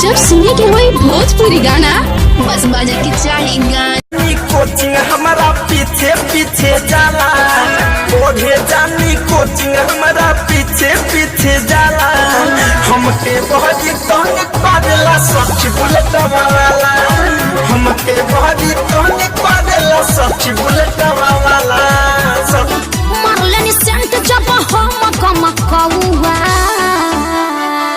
जब सुने के वही भोजपुरी गाना बस बजे के चाहे गाना। कोचिंग हमारा पीछे पीछे जाला, ओढ़े जानी कोचिंग हमारा पीछे पीछे जाला। हमके बहुत तोहनी पादेला सच बुलेट वाला, हमके बहुत तोहनी पादेला सच बुलेट वाला। मारलन सेंट जब हम कम कौआ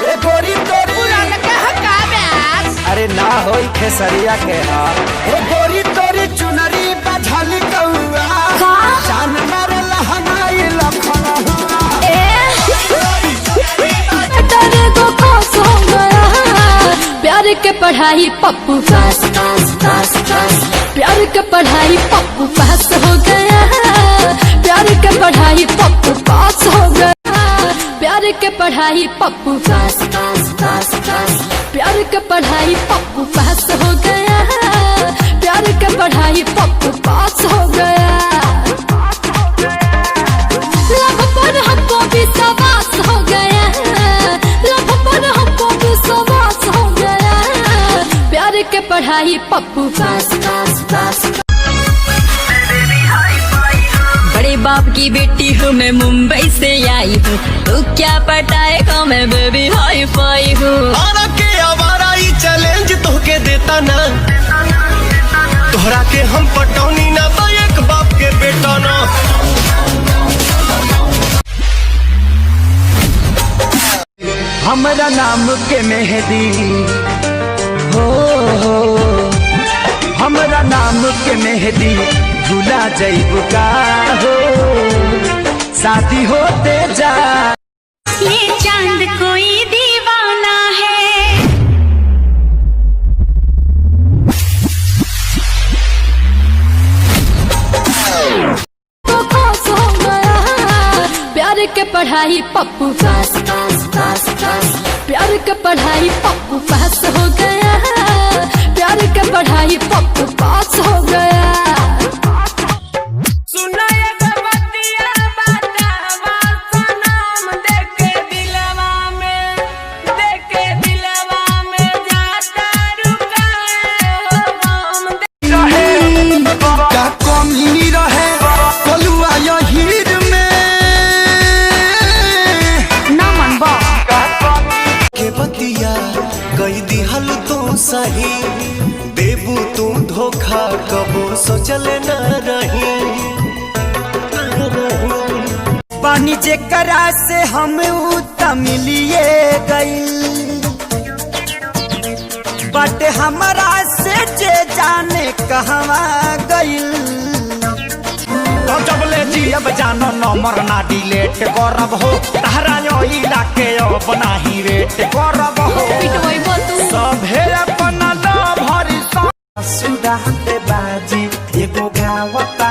ए गोरी तोरी पुरान कह का बैस। अरे ना होई खेसरिया के हाल। ए गोरी तोरी चुनरी बझली कौआ का जान मारे लहनाई लखना डरे को पास हो गया। प्यार के पढ़ाई पप्पू पास पास पास पास, प्यार के पढ़ाई पप्पू पास हो गया। प्यार के पढ़ाई पप्पू पास हो गया। प्यार के पढ़ाई पप्पू पास पास पास पास, प्यार के पढ़ाई पप्पू पास हो गया। प्यार के पढ़ाई पप्पू पास हो गया। लव पर हमको भी सवास हो गया, लव पर हमको भी सवास हो गया। प्यार के पढ़ाई पप्पू पास पास पास। बड़े बाप की बेटी हूँ मैं, मुंबई से आई हूँ। तू क्या पटाएगा, मैं बेबी हाई फाई हूँ। आरा के आवारा ही चैलेंज तो के देता ना, तोहरा के हम पटौनी ना तो एक बाप के बेटा ना। हमारा नाम के मेहदी हो, हमारा नाम के मेहदी भुला जइबू का हो, शादी होते जा। ये चांद कोई दीवाना है, तो पास हो गया। प्यार के पढ़ाई पप्पू पास पास पास पास, प्यार के पढ़ाई पप्पू पास हो गया। प्यार के पढ़ाई पप्पू पास हो गया। क्या कमी रहे कलुआ या हीर में, ना मन बा के बतिया कई दिहल तू सही, देबू तू धोखा कबो सोचले न रही। पानी जेकरा से हम मिलिए गई बट हमारा से जे जाने कहवा गइल। तो जब ले जियब जानो नंबर ना डिलीट करब हो, तहरा इला के अब नाही वेट करब हो। सभे अपना भरी ससुराले बाजी एगो गावता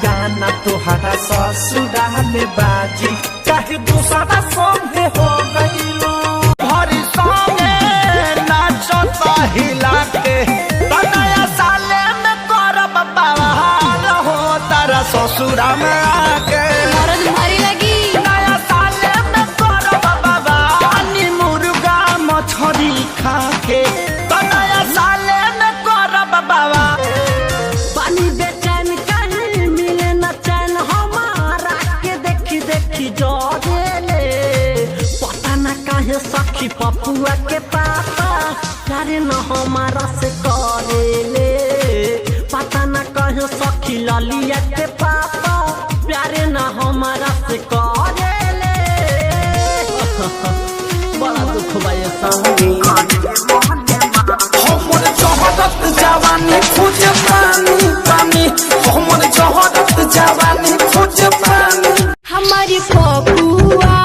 गाना, तोहरा ससुराले बाजी चाहे दूसरा संगे हो गइलो। भरी संगे नाचता हिला के, नया साले में करब बवाल हो, तारा ससुरा में आके मरद मारी लगी। नया साले में करब बवाल, मुर्गा मछली खा के, नया साले में करब बवाल। पानी बेचैन कहीं मिले न चैन, हमारा के देखी देखी जोड़ेले। पता न काहे सखी पपुआ के पापा प्यारे न हमारा से करेले। पता न काहे सखी ललिया के पापा प्यारे न हमारा से करेले। बड़ा दुख भाई संगी। हमर जहरत जवानी खोज पानी पानी, हमर जहरत जवानी खोज पानी। हमारी पपुआ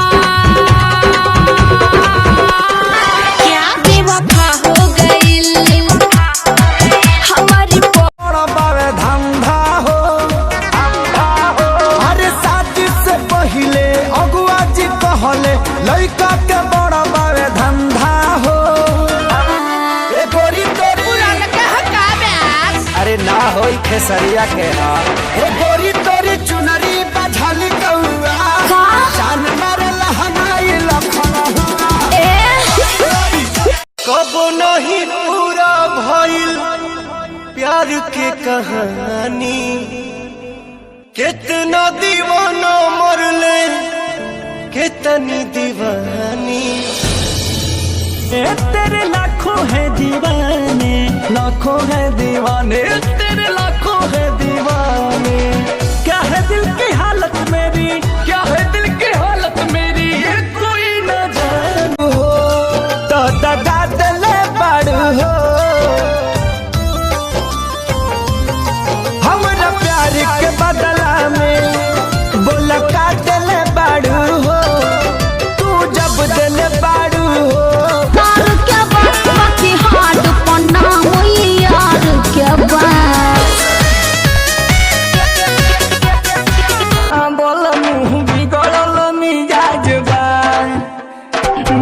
क्या बेवफा हो गइल। हमारी बड़ा बावे धंधा हो, अरे शादी से पहले अगुआ जी कहले लड़का के बड़ा बावे धंधा हो। ए गोरी तोरी पुरान कह का बैस। अरे ना होई खेसरिया के हाल। ए गोरी तोरी चुनरी बझली कौआ का जान मारे लहनाई लखना कब तबो नहीं पूरा भइल प्यार के कहानी। कितना दीवाना मरले कितनी दीवानी। तेरे लाखों है दीवाने, लाखों है दीवाने, तेरे लाखों है दीवाने। क्या है दिल की हालत मेरी, क्या है दिल की हालत मेरी, ये कोई न जाने हो तो दगा दले बड़ हो। हमरा प्यार के बदला में बोला का दले बड़ हो, तू जब दिल बड़ हो। तार क्या बात बाकी हाथ पन्ना हुई यार क्या बात। बोल मुँह बिगड़ल मिजाज बा,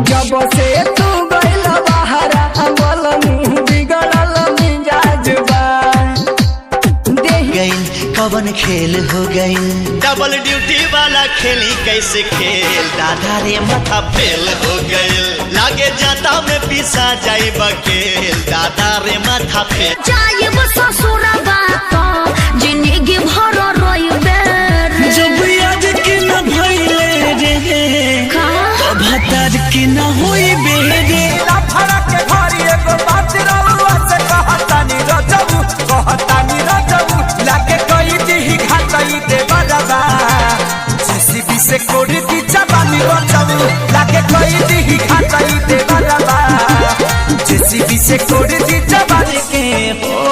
जब से तू गइल बहरा। बोल मुँह बिगड़ल मिजाज बा। गइल कवन खेल हो गइल, डबल ड्यूटी वाला खेली कैसे खेल। दादा रे माथा फेल हो गइल, लागे जाता में पिसा जाई बकेल। दादा रे माथा फेल। जाए वो ससुरबा तो जिंदगी भर रोइबे रे। जब आज के न भइले रे, तब भतर के न होई बेरे। फड़ा के घरी एगो बात रउआ से कहतानी रजबू, कहतानी रजबू। लागे कई दिही घाटई दे बरबा, जेसीबी से कोड़ी दी जवानी रजबू। लागे कई दिही घाटई दे बरबा, जेसीबी से कोड़ी दी जवानी के हो।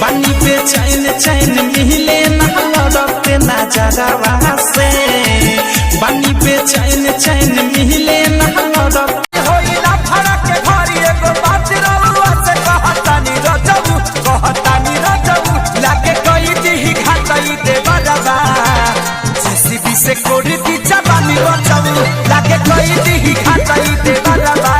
बानी पे चैन चैन मिले ना लड़ते ना जगवा से। बानी पे चैन चैन मिले ना लड़ते होइला फड़ा के घरी एगो बात रउआ से कहतानी रजबू, कहतानी रजबू। लागे कई दिही घाटई दे बरबा, जेसीबी से कोड़ी दी जवानी रजबू। लागे कई दिही घाटई दे बरबा,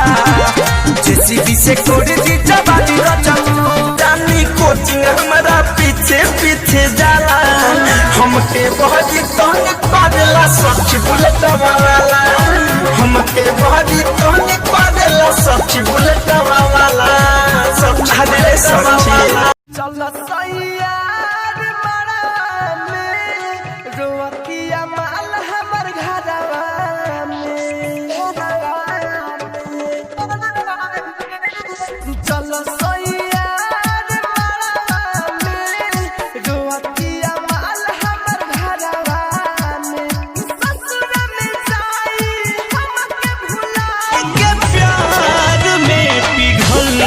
जेसीबी से कोड़ी दी जवानी रजबू। जानी कोचिंग हमारा पीछे पीछे जाला, हमके बहुत तोहनी पादेला सच बुलेट वाला। हमके बहुत तोहनी पादेला सच बुलेट वाला, सच हदे सवाला। चल सैयार बड़ा में रोकिया माल हमर घरवा में। चल सैयार बड़ा में रोकिया माल हमर घरवा में। ससुर में जाई हमके भुला के प्यार में पिघल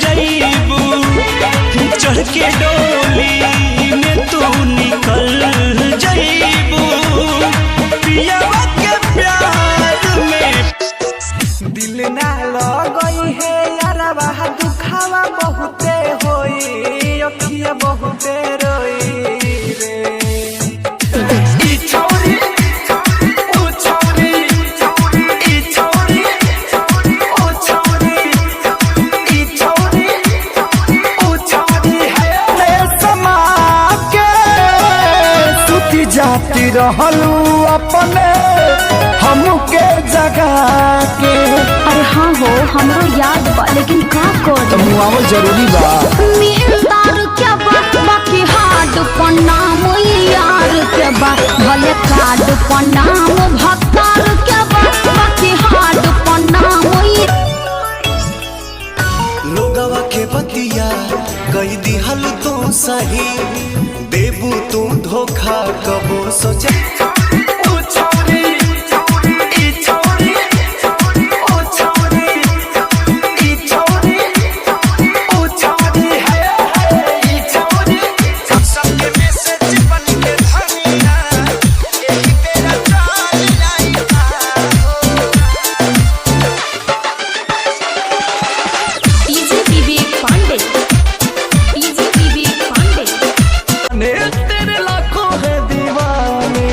जाइबू, चढ़ के डोली में तू निकल जाइबू। पियावा के प्यार में दिल ना लगई है यारवा, दुखावा बहुते होई, अखिया बहुते रोई रे। ई छौरी ओ छौरी, ई छौरी ओ छौरी, ई छौरी ओ छौरी है। समा के सुती जाती रहलू अपने हमके जगा के। अरे हाँ हो हमरो याद बा, लेकिन का कर मुआवल जरूरी बा। मिलदार क्या बात बाकी हाथ पन्ना हुई यार क्या बात। भले कार्ड पन्ना भक्तार क्या बात बाकी हाथ पन्ना हुई। लोगवा के बतिया कई दिहल तो सही, देबू तू धोखा कबो सोचा। ओ छौरी ई छौरी ओ छौरी, ई छौरी ओ छौरी है ई छौरी। सबके मैसेज बन के धनिया, एही बेरा चाल लाइबा। डीजे विवेक पांडे, डीजे विवेक पांडे। तेरे लाखों है दीवाने।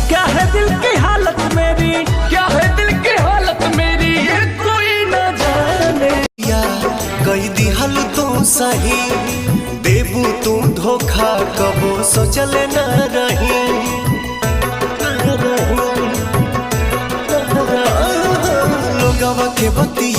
क्या है दिल की हालत मेरी, क्या है दिल की हालत मेरी, ये कोई न जाने। या कई दिहल तो सही, देबू तू धोखा कबो सोचल न रही। लोगवा के बतिया